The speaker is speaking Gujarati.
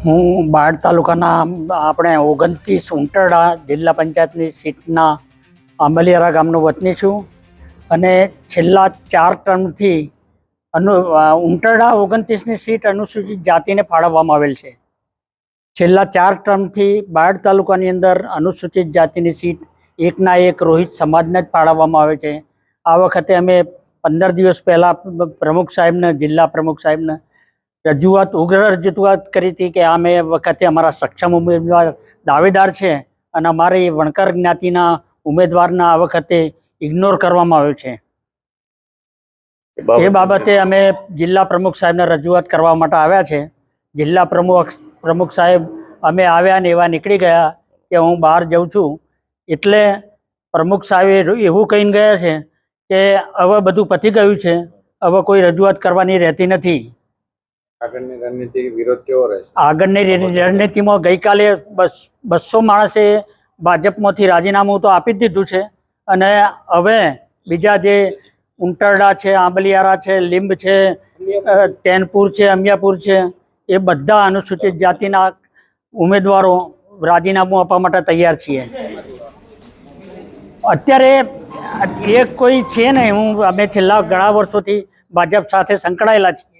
હું બાળ તાલુકાના આપણે 29 ઉંટરડા જિલ્લા પંચાયતની સીટના આંબલિયારા ગામનો વતની છું અને છેલ્લા 4 ટર્મથી ઉંટરડા 29ની સીટ અનુસૂચિત જાતિને ફાળવવામાં આવેલ છે. છેલ્લા 4 ટર્મથી બાળ તાલુકાની અંદર અનુસૂચિત જાતિની સીટ એકના એક રોહિત સમાજને જ ફાળવવામાં આવે છે. આ વખતે અમે 15 દિવસ પહેલાં પ્રમુખ સાહેબને, જિલ્લા પ્રમુખ સાહેબને ઉગ્ર રજૂઆત કરી હતી કે અમે વખતે અમારા સક્ષમ ઉમેદવાર દાવેદાર છે અને અમારી વણકર જ્ઞાતિના ઉમેદવારના આ વખતે ઇગ્નોર કરવામાં આવ્યો છે. એ બાબતે અમે જિલ્લા પ્રમુખ સાહેબને રજૂઆત કરવા માટે આવ્યા છે. જિલ્લા પ્રમુખ સાહેબ અમે આવ્યા ને એવા નીકળી ગયા કે હું બહાર જાઉં છું. એટલે પ્રમુખ સાહેબે એવું કહીને ગયા છે કે હવે બધું પતી ગયું છે, હવે કોઈ રજૂઆત કરવાની રહેતી નથી. આગળની રણનીતિ વિરોધ કેવો રહેશે? આગળની રણનીતિમાં ગઈકાલે 200 માણસે ભાજપમાંથી રાજીનામું તો આપી જ દીધું છે અને હવે બીજા જે ઉંટરડા છે, આંબલિયારા છે, લીંબ છે, ટેનપુર છે, અમિયાપુર છે, એ બધા અનુસૂચિત જાતિના ઉમેદવારો રાજીનામું આપવા માટે તૈયાર છીએ. અત્યારે એક કોઈ છે ને, અમે છેલ્લા ઘણા વર્ષોથી ભાજપ સાથે સંકળાયેલા છીએ.